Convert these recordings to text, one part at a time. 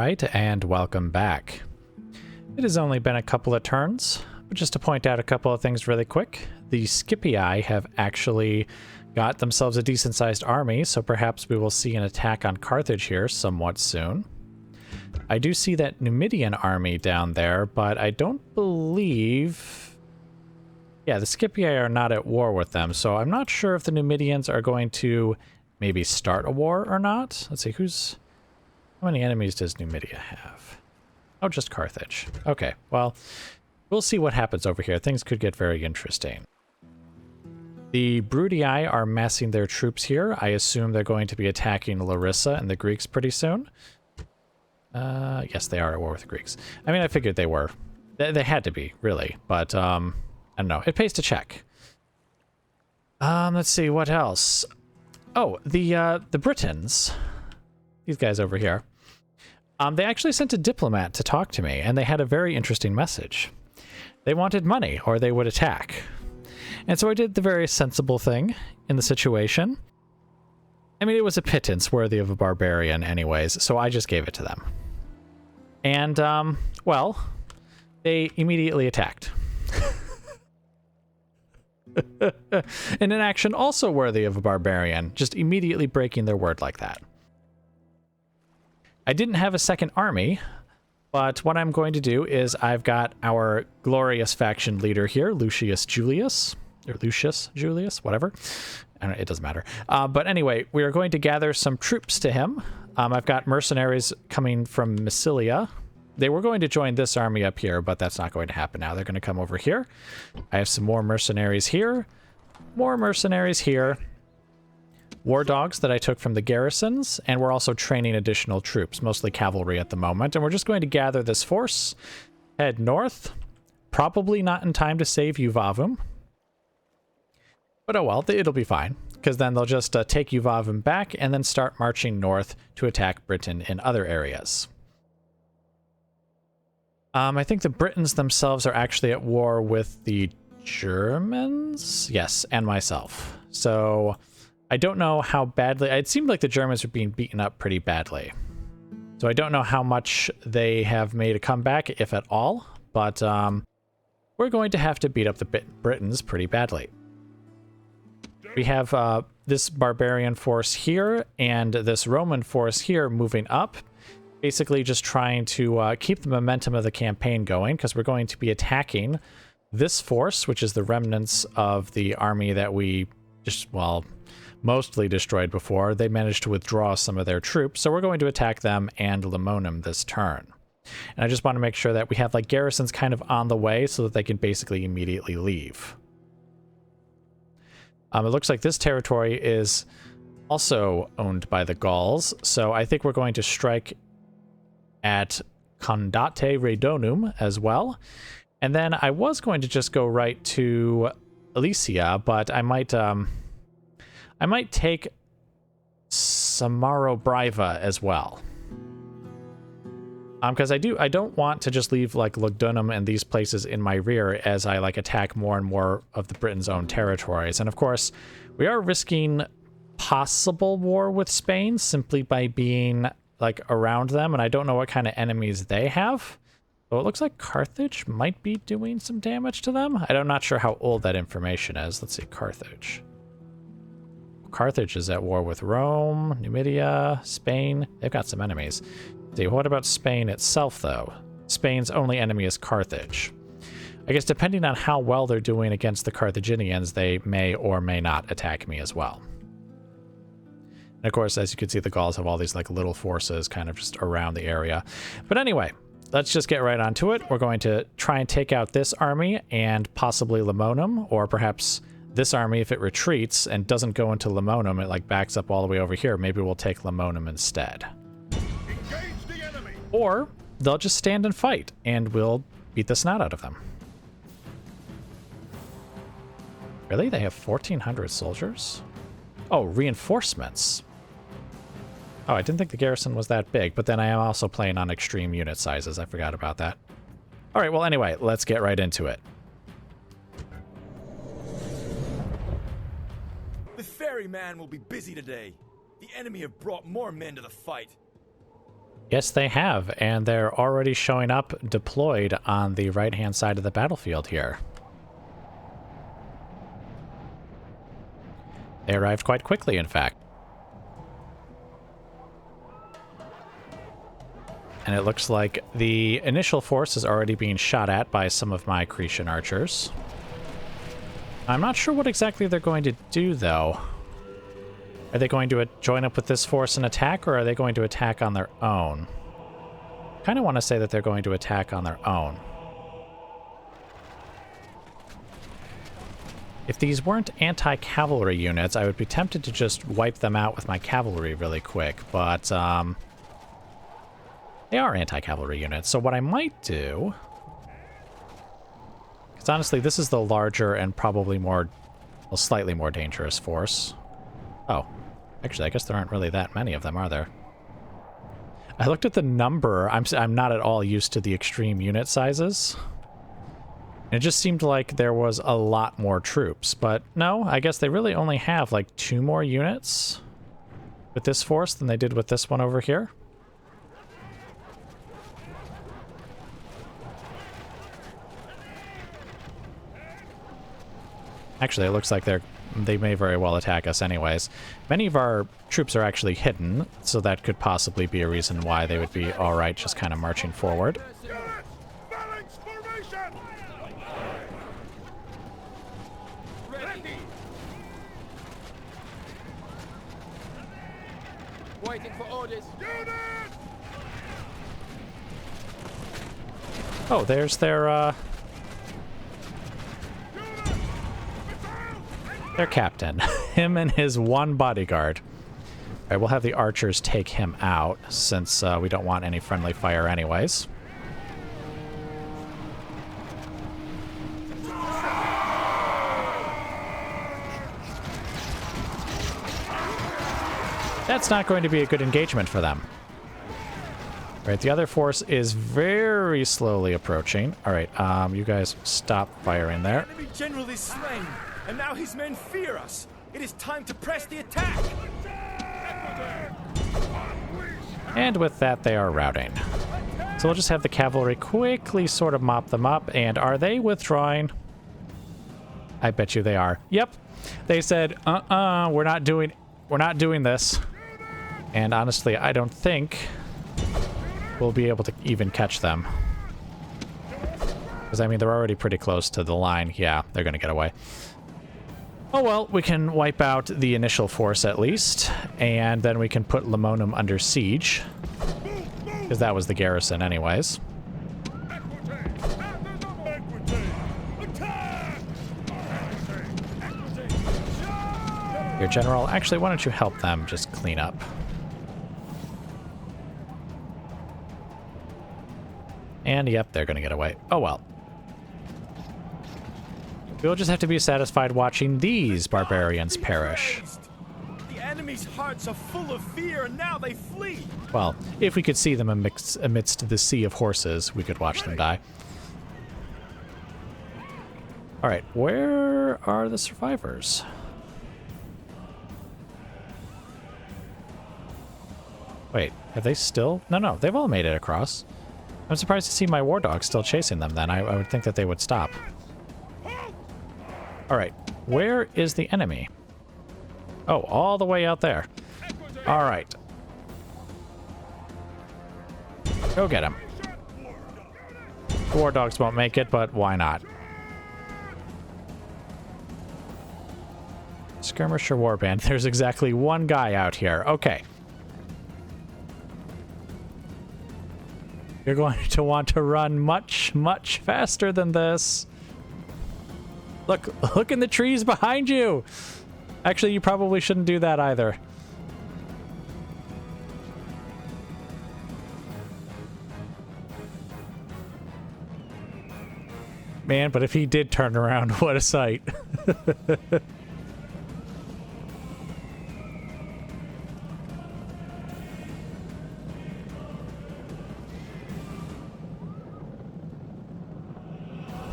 Alright, and welcome back. It has only been a couple of turns, but just to point out a couple of things really quick, the Scipii have actually got themselves a decent-sized army, so perhaps we will see an attack on Carthage here somewhat soon. I do see that Numidian army down there, but I don't believe... Yeah, the Scipii are not at war with them, so I'm not sure if the Numidians are going to maybe start a war or not. Let's see, how many enemies does Numidia have? Oh, just Carthage. Okay, well, we'll see what happens over here. Things could get very interesting. The Brudii are massing their troops here. I assume they're going to be attacking Larissa and the Greeks pretty soon. Yes, they are at war with the Greeks. I mean, I figured they were. They had to be, really. But, I don't know. It pays to check. Let's see, what else? Oh, the Britons. These guys over here. They actually sent a diplomat to talk to me, and they had a very interesting message. They wanted money, or they would attack. And so I did the very sensible thing in the situation. I mean, it was a pittance worthy of a barbarian anyways, so I just gave it to them. And, well, they immediately attacked. In an action also worthy of a barbarian, just immediately breaking their word like that. I didn't have a second army, but what I'm going to do is I've got our glorious faction leader here, Lucius Julius, or Lucius Julius, whatever. I don't know, it doesn't matter. But anyway, we are going to gather some troops to him. I've got mercenaries coming from Massilia. They were going to join this army up here, but that's not going to happen now. They're going to come over here. I have some more mercenaries here. More mercenaries here. War dogs that I took from the garrisons, and we're also training additional troops, mostly cavalry at the moment. And we're just going to gather this force, head north, probably not in time to save Juvavum. But oh well, it'll be fine, because then they'll just take Juvavum back and then start marching north to attack Britain in other areas. I think the Britons themselves are actually at war with the Germans? Yes, and myself. So I don't know how badly... It seemed like the Germans were being beaten up pretty badly. So I don't know how much they have made a comeback, if at all. But we're going to have to beat up the Britons pretty badly. We have this barbarian force here and this Roman force here moving up. Basically just trying to keep the momentum of the campaign going, because we're going to be attacking this force, which is the remnants of the army that we just, well... mostly destroyed before. They managed to withdraw some of their troops, so we're going to attack them and Lemonum this turn. And I just want to make sure that we have like garrisons kind of on the way so that they can basically immediately leave. It looks like this territory is also owned by the Gauls, so I think we're going to strike at Condate Redonum as well. And then I was going to just go right to Alesia, but I might take Samaro Briva as well. Because I don't want to just leave like Lugdunum and these places in my rear as I like attack more and more of the Britain's own territories. And of course, we are risking possible war with Spain simply by being like around them, and I don't know what kind of enemies they have. So it looks like Carthage might be doing some damage to them. I'm not sure how old that information is. Let's see, Carthage. Carthage is at war with Rome, Numidia, Spain. They've got some enemies. See, what about Spain itself, though? Spain's only enemy is Carthage. I guess depending on how well they're doing against the Carthaginians, they may or may not attack me as well. And of course, as you can see, the Gauls have all these like little forces kind of just around the area. But anyway, let's just get right onto it. We're going to try and take out this army and possibly Lemonum, or perhaps... this army, if it retreats and doesn't go into Lemonum, it like backs up all the way over here. Maybe we'll take Lemonum instead. Engage the enemy. Or they'll just stand and fight, and we'll beat the snot out of them. Really? They have 1,400 soldiers? Oh, reinforcements. Oh, I didn't think the garrison was that big, but then I am also playing on extreme unit sizes. I forgot about that. All right, well, anyway, let's get right into it. The ferryman will be busy today. The enemy have brought more men to the fight. Yes, they have, and they're already showing up deployed on the right-hand side of the battlefield here. They arrived quite quickly, in fact. And it looks like the initial force is already being shot at by some of my Cretan archers. I'm not sure what exactly they're going to do, though. Are they going to join up with this force and attack, or are they going to attack on their own? I kind of want to say that they're going to attack on their own. If these weren't anti-cavalry units, I would be tempted to just wipe them out with my cavalry really quick, but they are anti-cavalry units, so what I might do... Because honestly, this is the larger and probably more, well, slightly more dangerous force. Oh, actually, I guess there aren't really that many of them, are there? I looked at the number. I'm not at all used to the extreme unit sizes. It just seemed like there was a lot more troops, but no, I guess they really only have like 2 more units with this force than they did with this one over here. Actually, it looks like they may very well attack us anyways. Many of our troops are actually hidden, so that could possibly be a reason why they would be alright just kind of marching forward. Waiting for orders. Oh, there's their captain. Him and his one bodyguard. Alright, we'll have the archers take him out, since we don't want any friendly fire anyways. That's not going to be a good engagement for them. Alright, the other force is very slowly approaching. Alright, you guys stop firing there. The enemy general is slain, and now his men fear us. It is time to press the attack. And with that, they are routing. So we'll just have the cavalry quickly sort of mop them up. And are they withdrawing? I bet you they are. Yep. They said, we're not doing this. And honestly, I don't think we'll be able to even catch them. Because, I mean, they're already pretty close to the line. Yeah, they're going to get away. Oh well, we can wipe out the initial force at least, and then we can put Lemonum under siege, because that was the garrison anyways. Here, General, actually, why don't you help them just clean up? And yep, they're gonna get away. Oh well. We'll just have to be satisfied watching these barbarians perish. The enemy's hearts are full of fear, and now they flee. Well, if we could see them amidst the sea of horses, we could watch them die. Alright, where are the survivors? Wait, have they still? No, they've all made it across. I'm surprised to see my war dogs still chasing them then. I would think that they would stop. Alright, where is the enemy? Oh, all the way out there. Alright. Go get him. The war dogs won't make it, but why not? Skirmisher warband. There's exactly one guy out here. Okay. You're going to want to run much, much faster than this. Look in the trees behind you. Actually, you probably shouldn't do that either. Man, but if he did turn around, what a sight.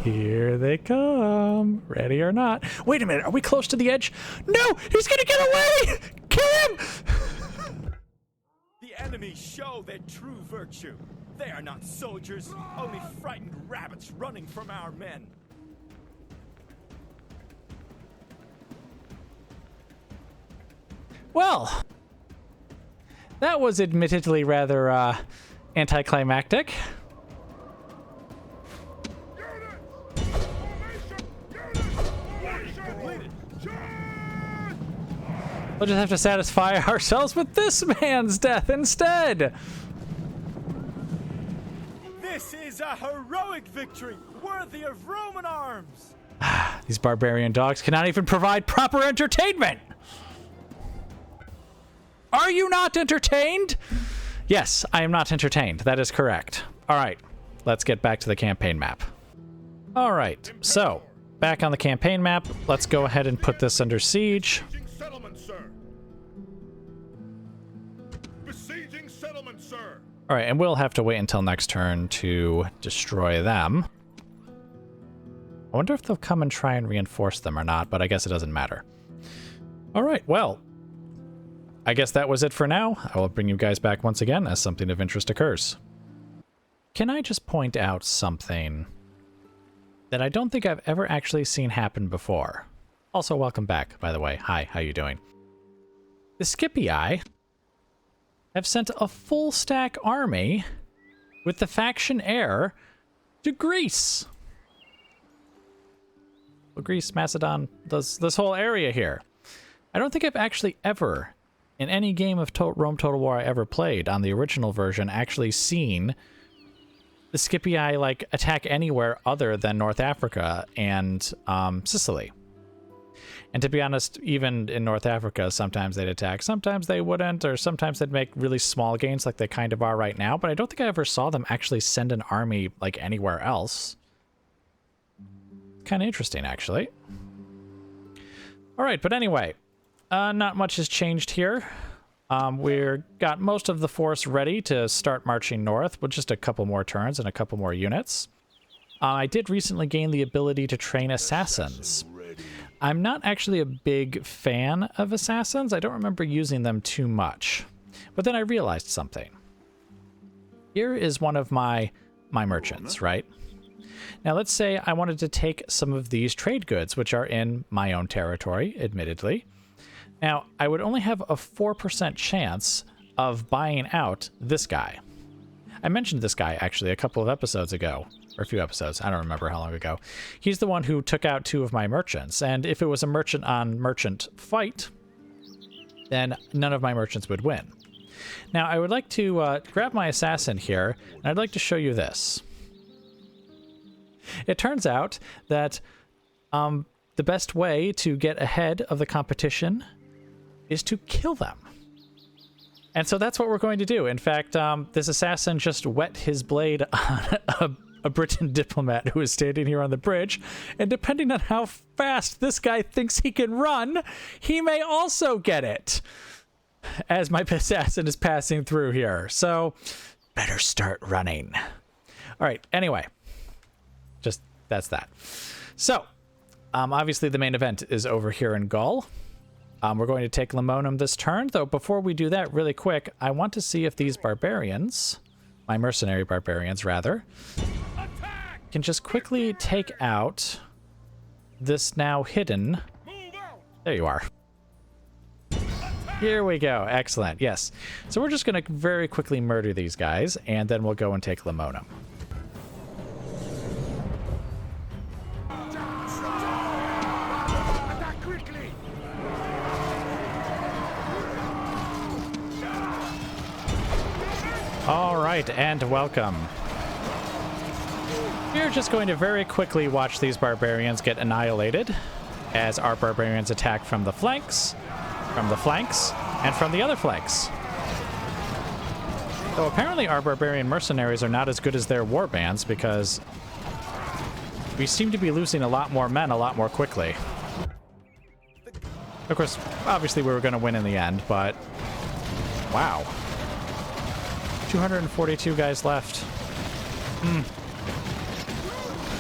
Here they come. Ready or not. Wait a minute. Are we close to the edge? No! He's gonna get away! Kill him! enemies show their true virtue. They are not soldiers, only frightened rabbits running from our men. Well, that was admittedly rather anticlimactic. We'll just have to satisfy ourselves with this man's death instead. This is a heroic victory, worthy of Roman arms. These barbarian dogs cannot even provide proper entertainment. Are you not entertained? Yes, I am not entertained. That is correct. All right, let's get back to the campaign map. All right, so back on the campaign map, let's go ahead and put this under siege. Besieging settlement, sir. All right, and we'll have to wait until next turn to destroy them. I wonder if they'll come and try and reinforce them or not, but I guess it doesn't matter. All right, well, I guess that was it for now. I will bring you guys back once again as something of interest occurs. Can I just point out something that I don't think I've ever actually seen happen before? Also, welcome back, by the way. Hi, how you doing? The Scipii have sent a full stack army with the faction heir to Greece. Well, Greece, Macedon, this whole area here. I don't think I've actually ever, in any game of Rome Total War I ever played on the original version, actually seen the Scipii like attack anywhere other than North Africa and Sicily. And to be honest, even in North Africa, sometimes they'd attack, sometimes they wouldn't, or sometimes they'd make really small gains like they kind of are right now, but I don't think I ever saw them actually send an army like anywhere else. Kind of interesting, actually. All right, but anyway, not much has changed here. We've got most of the force ready to start marching north with just a couple more turns and a couple more units. I did recently gain the ability to train assassins. I'm not actually a big fan of assassins. I don't remember using them too much. But then I realized something. Here is one of my merchants, right? Now let's say I wanted to take some of these trade goods, which are in my own territory, admittedly. Now, I would only have a 4% chance of buying out this guy. I mentioned this guy, actually, a couple of episodes ago. Or a few episodes. I don't remember how long ago. He's the one who took out 2 of my merchants. And if it was a merchant-on-merchant fight, then none of my merchants would win. Now, I would like to grab my assassin here, and I'd like to show you this. It turns out that the best way to get ahead of the competition is to kill them. And so that's what we're going to do. In fact, this assassin just wet his blade on a Briton diplomat who is standing here on the bridge, and depending on how fast this guy thinks he can run, he may also get it as my assassin is passing through here. So, better start running. All right, anyway, just that's that. So, obviously the main event is over here in Gaul. We're going to take Lemonum this turn, though before we do that, really quick, I want to see if these barbarians, my mercenary barbarians rather, can just quickly take out this now hidden. There you are. Here we go. Excellent. Yes. So we're just going to very quickly murder these guys, and then we'll go and take Lemonum. All right, and welcome. We're just going to very quickly watch these barbarians get annihilated as our barbarians attack from the flanks, and from the other flanks. Though apparently our barbarian mercenaries are not as good as their war bands because we seem to be losing a lot more men a lot more quickly. Of course, obviously we were going to win in the end, but wow. 242 guys left.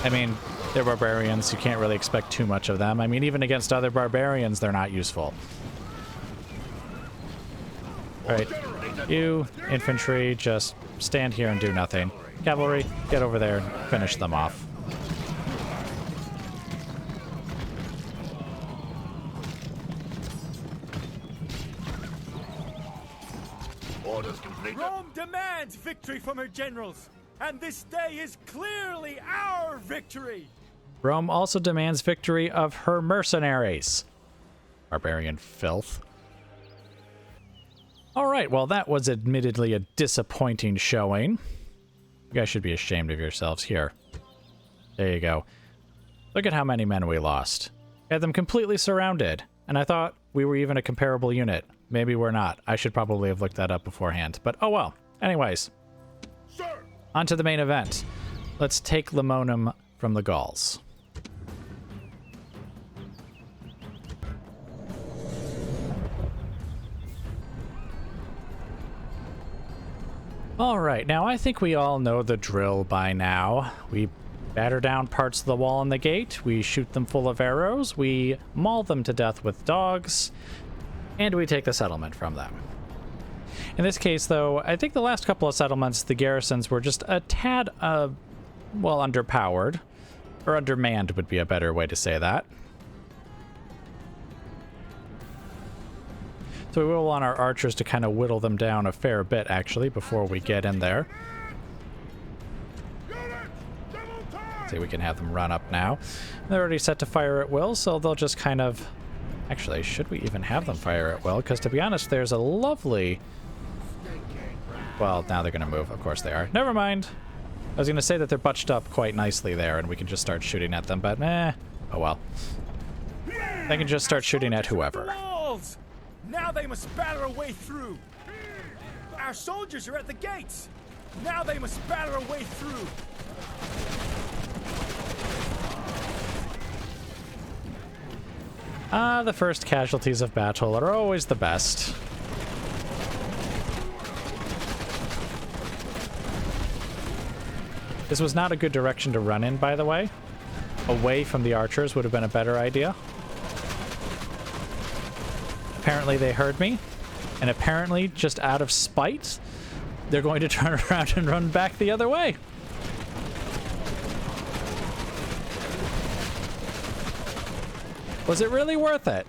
I mean, they're barbarians. You can't really expect too much of them. I mean, even against other barbarians, they're not useful. All right. You, infantry, just stand here and do nothing. Cavalry, get over there and finish them off. Orders completed. Rome demands victory from her generals, and this day is clearly our victory. Rome also demands victory of her mercenaries. Barbarian filth. All right, well, that was admittedly a disappointing showing. You guys should be ashamed of yourselves here. There you go. Look at how many men we lost. We had them completely surrounded, and I thought we were even a comparable unit. Maybe we're not. I should probably have looked that up beforehand, but oh well. Anyways, on to the main event. Let's take Lemonum from the Gauls. All right, now I think we all know the drill by now. We batter down parts of the wall and the gate, we shoot them full of arrows, we maul them to death with dogs, and we take the settlement from them. In this case, though, I think the last couple of settlements, the garrisons were just a tad, well, underpowered. Or undermanned would be a better way to say that. So we will want our archers to kind of whittle them down a fair bit, actually, before we get in there. See, we can have them run up now. They're already set to fire at will, so they'll just kind of... Actually, should we even have them fire at will? Because to be honest, there's a lovely... Well, now they're going to move. Of course they are. Never mind. I was going to say that they're butched up quite nicely there, and we can just start shooting at them, but oh well. They can just start shooting at whoever. Walls! Now they must batter a way through. Our soldiers are at the gates. Now they must batter a way through. The first casualties of battle are always the best. This was not a good direction to run in, by the way. Away from the archers would have been a better idea. Apparently they heard me, and apparently, just out of spite, they're going to turn around and run back the other way. Was it really worth it?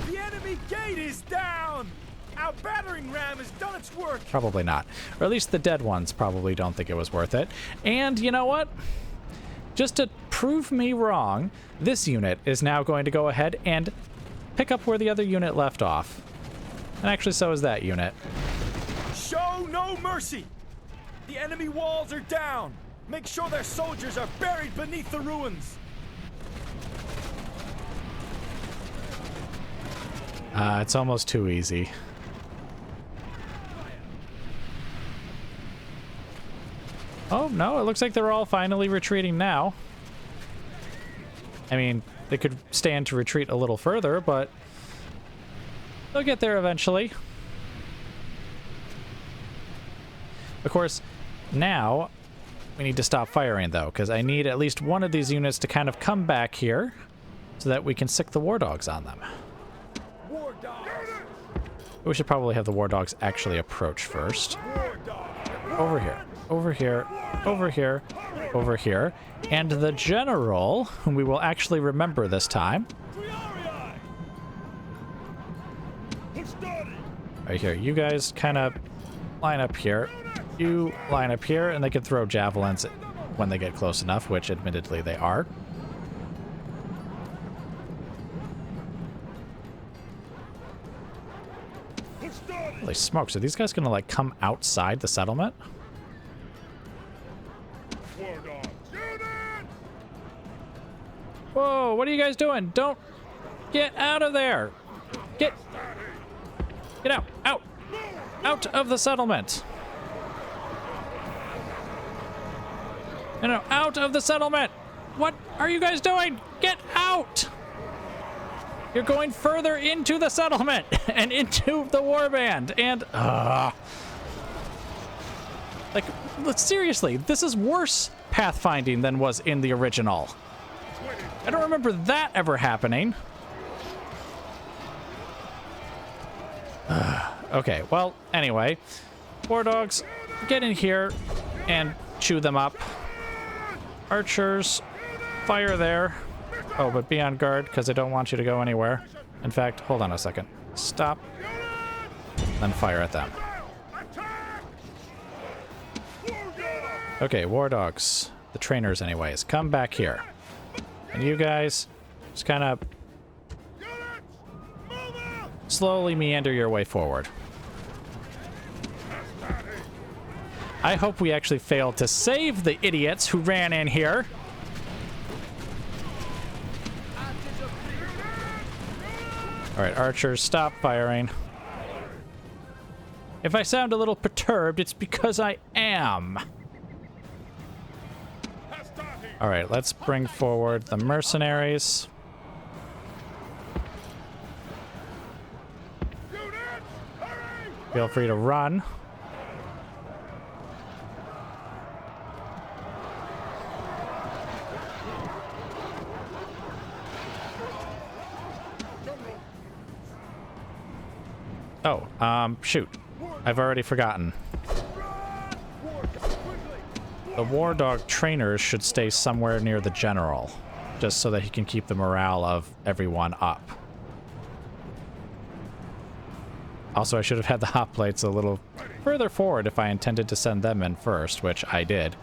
The enemy gate is down! Our battering ram has done its work! Probably not. Or at least the dead ones probably don't think it was worth it. And you know what? Just to prove me wrong, this unit is now going to go ahead and pick up where the other unit left off. And actually, so is that unit. Show no mercy! The enemy walls are down! Make sure their soldiers are buried beneath the ruins! It's almost too easy. Oh, no, it looks like they're all finally retreating now. I mean, they could stand to retreat a little further, but they'll get there eventually. Of course, now we need to stop firing, though, because I need at least one of these units to kind of come back here so that we can sick the war dogs on them. War dogs! We should probably have the war dogs actually approach first. Over here, over here, over here, over here. And the general, whom we will actually remember this time. Right here. You guys kind of line up here. You line up here, and they can throw javelins when they get close enough, which admittedly they are. Holy smokes, are these guys gonna like come outside the settlement? Whoa, what are you guys doing? Don't get out of there. Get out, out of the settlement. No, out of the settlement. What are you guys doing? Get out. You're going further into the settlement and into the warband, and like, seriously, this is worse pathfinding than was in the original. I don't remember that ever happening. Okay, well, anyway. War dogs, get in here and chew them up. Archers, fire there. Oh, but be on guard, because I don't want you to go anywhere. In fact, hold on a second. Stop. Then fire at them. Okay, war dogs. The trainers, anyways. Come back here. And you guys, just kind of slowly meander your way forward. I hope we actually failed to save the idiots who ran in here. All right, archers, stop firing. If I sound a little perturbed, it's because I am. All right, let's bring forward the mercenaries. Feel free to run. Oh, shoot. I've already forgotten. The war dog trainers should stay somewhere near the general, just so that he can keep the morale of everyone up. Also, I should have had the hoplites a little further forward if I intended to send them in first, which I did.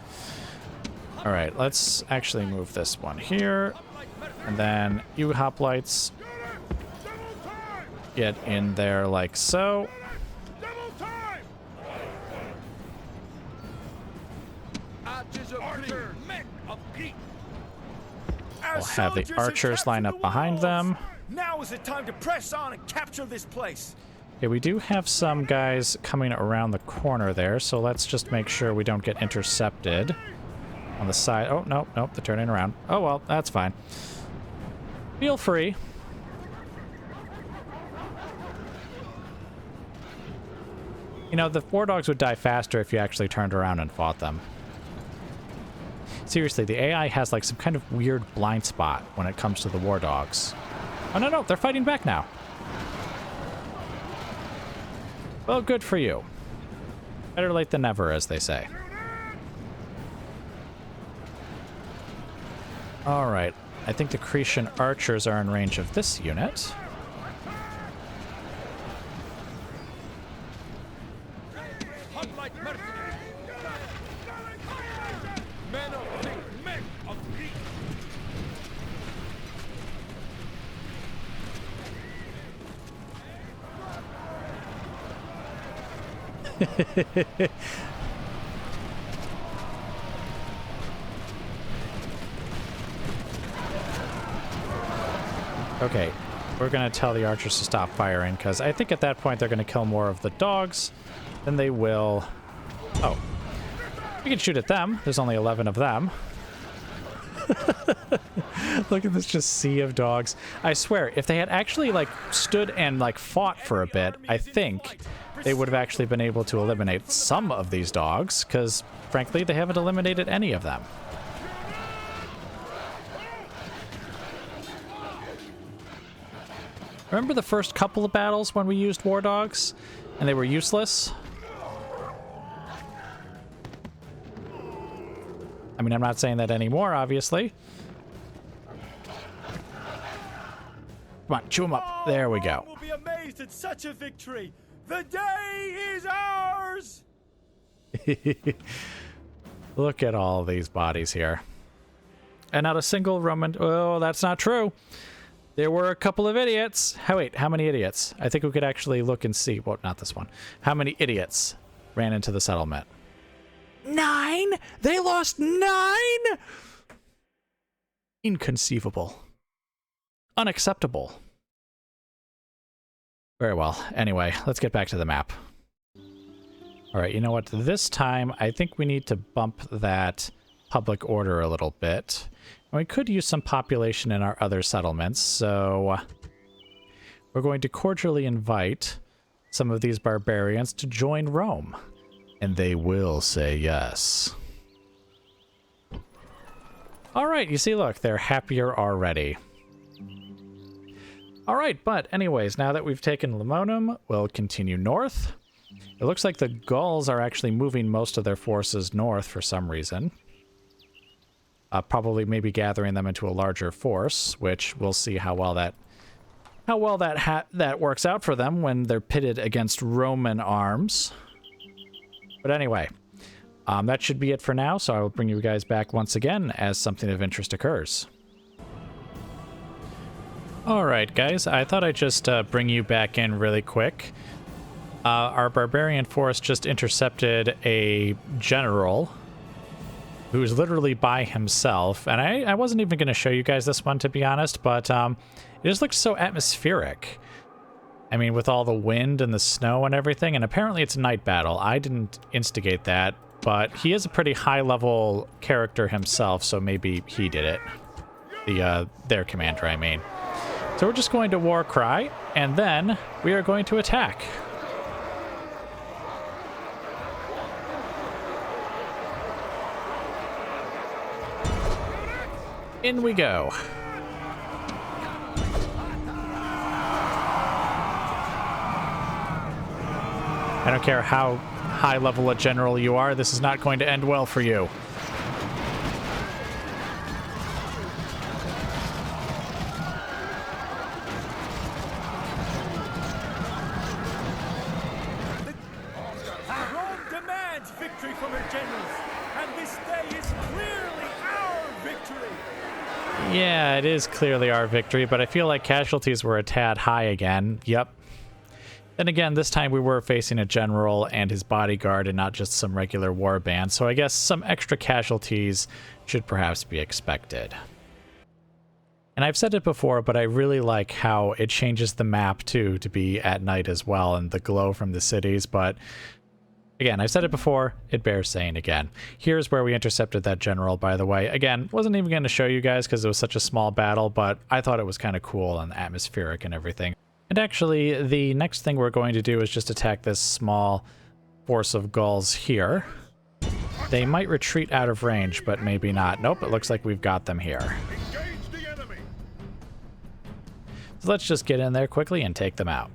All right, let's actually move this one here. And then you hoplites get in there like so. We'll have the archers line up behind them. Now is the time to press on and capture this place. Okay, we do have some guys coming around the corner there, so let's just make sure we don't get intercepted on the side. Oh, nope, nope, they're turning around. Oh, well, that's fine. Feel free. You know, the war dogs would die faster if you actually turned around and fought them. Seriously, the AI has like some kind of weird blind spot when it comes to the war dogs. Oh, no, no, they're fighting back now. Well, good for you. Better late than never, as they say. All right. I think the Cretan archers are in range of this unit. Okay, we're going to tell the archers to stop firing, because I think at that point they're going to kill more of the dogs than they will... Oh, we can shoot at them. There's only 11 of them. Look at this just sea of dogs. I swear, if they had actually, like, stood and, like, fought for a bit, I think they would have actually been able to eliminate some of these dogs, because, frankly, they haven't eliminated any of them. Remember the first couple of battles when we used war dogs and they were useless? I mean, I'm not saying that anymore, obviously. Come on, chew them up. There we go. We'll be amazed at such a victory. The day is ours. Look at all these bodies here. And not a single Roman... Oh, that's not true. There were a couple of idiots. Wait, how many idiots? I think we could actually look and see. Well, not this one. How many idiots ran into the settlement? 9? They lost 9? Inconceivable. Unacceptable. Very well. Anyway, let's get back to the map. All right, you know what? This time, I think we need to bump that public order a little bit. And we could use some population in our other settlements, so we're going to cordially invite some of these barbarians to join Rome. And they will say yes. All right, you see, look, they're happier already. All right, but anyways, now that we've taken Lemonum, we'll continue north. It looks like the Gauls are actually moving most of their forces north for some reason. Probably maybe gathering them into a larger force, which we'll see how well that works out for them when they're pitted against Roman arms. But anyway, that should be it for now, so I will bring you guys back once again as something of interest occurs. Alright guys, I thought I'd just bring you back in really quick. Our barbarian force just intercepted a general who's literally by himself, and I wasn't even going to show you guys this one, to be honest, but it just looks so atmospheric. I mean, with all the wind and the snow and everything, and apparently it's a night battle. I didn't instigate that, but he is a pretty high-level character himself, so maybe he did it. Their commander, I mean. So we're just going to war cry, and then we are going to attack. In we go. I don't care how high level a general you are, this is not going to end well for you. Rome demands victory from her generals, and this day is clearly our victory. Yeah, it is clearly our victory, but I feel like casualties were a tad high again. Yep. Then again, this time we were facing a general and his bodyguard and not just some regular warband, so I guess some extra casualties should perhaps be expected. And I've said it before, but I really like how it changes the map too to be at night as well and the glow from the cities, but again, I've said it before, it bears saying again. Here's where we intercepted that general, by the way. Again, wasn't even going to show you guys because it was such a small battle, but I thought it was kind of cool and atmospheric and everything. And actually, the next thing we're going to do is just attack this small force of Gauls here. They might retreat out of range, but maybe not. Nope, it looks like we've got them here. Engage the enemy. So let's just get in there quickly and take them out.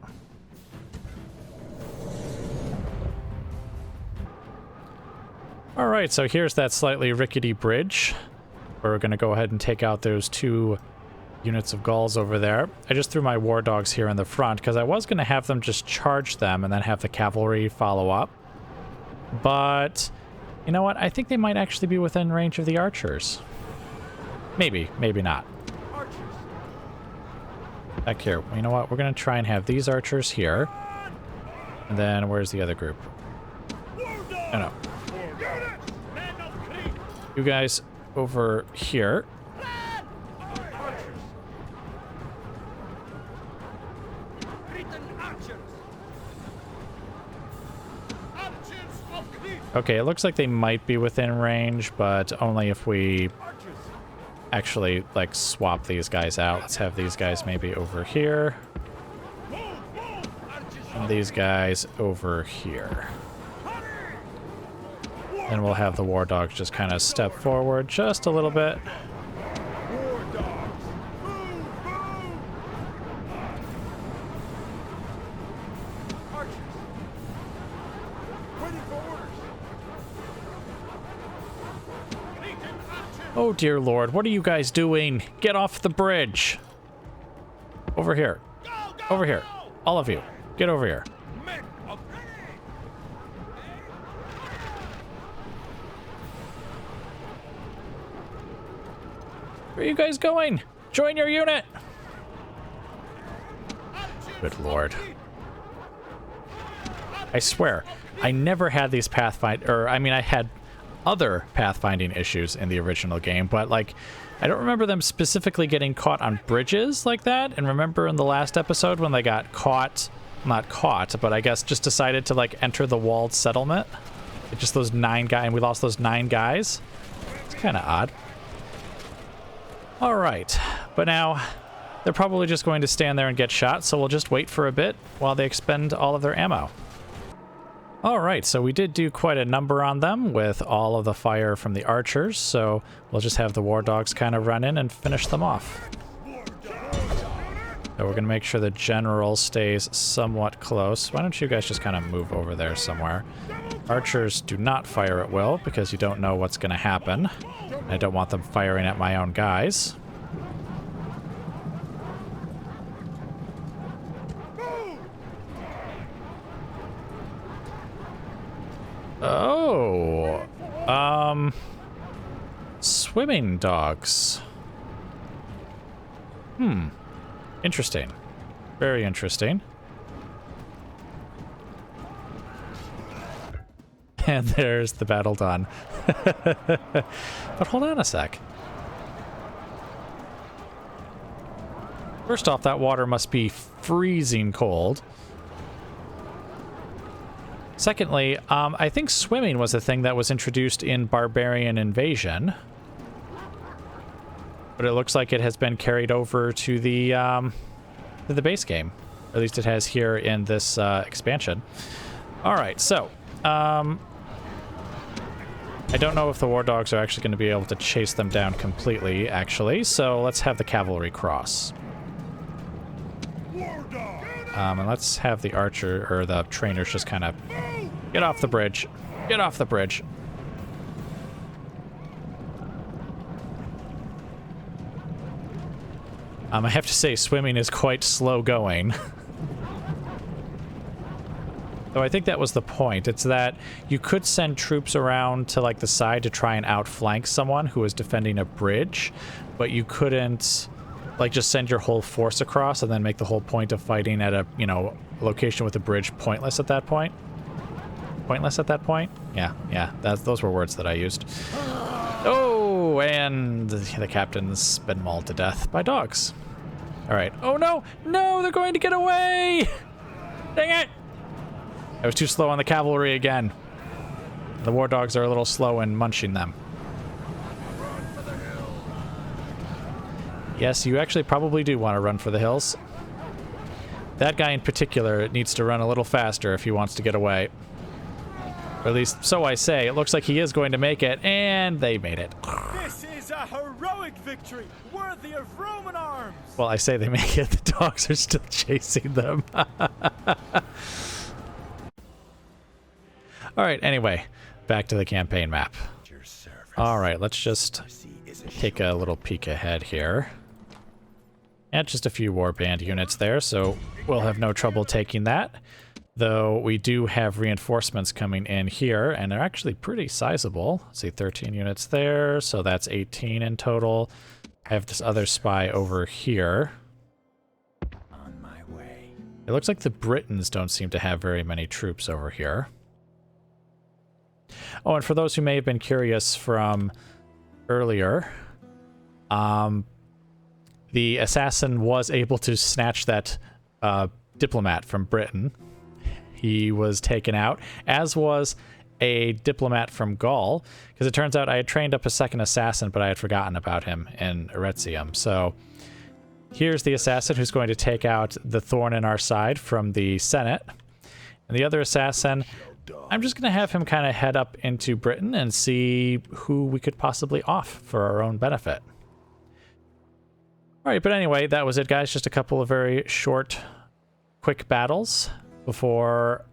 Alright, so here's that slightly rickety bridge. We're going to go ahead and take out those two units of Gauls over there. I just threw my war dogs here in the front because I was going to have them just charge them and then have the cavalry follow up. But, you know what? I think they might actually be within range of the archers. Maybe, maybe not. Back here. You know what? We're going to try and have these archers here. And then where's the other group? Oh, no. You guys over here. Okay, it looks like they might be within range, but only if we actually, like, swap these guys out. Let's have these guys maybe over here. And these guys over here. And we'll have the war dogs just kind of step forward just a little bit. Oh dear lord, what are you guys doing? Get off the bridge! Over here. Over here. All of you. Get over here. Where are you guys going? Join your unit! Good lord. I swear, I never had these I had other pathfinding issues in the original game, but like I don't remember them specifically getting caught on bridges like that. And remember in the last episode when they got caught, not caught, but I guess just decided to like enter the walled settlement? Just those 9 guys, and we lost those 9 guys? It's kind of odd. All right, but now they're probably just going to stand there and get shot, so we'll just wait for a bit while they expend all of their ammo. All right, so we did do quite a number on them with all of the fire from the archers, so we'll just have the war dogs kind of run in and finish them off. So we're going to make sure the general stays somewhat close. Why don't you guys just kind of move over there somewhere? Archers do not fire at will because you don't know what's going to happen. I don't want them firing at my own guys. Oh, swimming dogs. Interesting. Very interesting. And there's the battle done. But hold on a sec. First off, that water must be freezing cold. Secondly, I think swimming was a thing that was introduced in Barbarian Invasion. But it looks like it has been carried over to the base game. Or at least it has here in this expansion. Alright, so... I don't know if the war dogs are actually going to be able to chase them down completely, actually. So let's have the cavalry cross. And let's have the archer, or the trainers, just kind of... Get off the bridge. Get off the bridge. I have to say, swimming is quite slow going. Though I think that was the point. It's that you could send troops around to, like, the side to try and outflank someone who was defending a bridge, but you couldn't, like, just send your whole force across and then make the whole point of fighting at a, you know, location with a bridge pointless at that point. Pointless at that point? Yeah, those were words that I used. Oh, and the captain's been mauled to death by dogs. All right. Oh, no! No, they're going to get away! Dang it! I was too slow on the cavalry again. The war dogs are a little slow in munching them. Yes, you actually probably do want to run for the hills. That guy in particular needs to run a little faster if he wants to get away. Or at least, so I say. It looks like he is going to make it, and they made it. This is a heroic victory, worthy of Roman arms! Well, I say they make it. The dogs are still chasing them. Alright, anyway. Back to the campaign map. Alright, let's just take a little peek ahead here. And just a few warband units there, so we'll have no trouble taking that. Though we do have reinforcements coming in here, and they're actually pretty sizable. Let's see, 13 units there, so that's 18 in total. I have this other spy over here. On my way. It looks like the Britons don't seem to have very many troops over here. Oh, and for those who may have been curious from earlier, the assassin was able to snatch that diplomat from Britain. He was taken out, as was a diplomat from Gaul, because it turns out I had trained up a second assassin, but I had forgotten about him in Aretium. So here's the assassin who's going to take out the thorn in our side from the Senate. And the other assassin, I'm just going to have him kind of head up into Britain and see who we could possibly off for our own benefit. All right, but anyway, that was it, guys. Just a couple of very short, quick battles before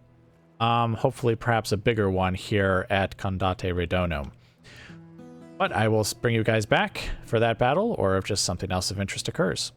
hopefully perhaps a bigger one here at Condate Redonum. But I will bring you guys back for that battle, or if just something else of interest occurs.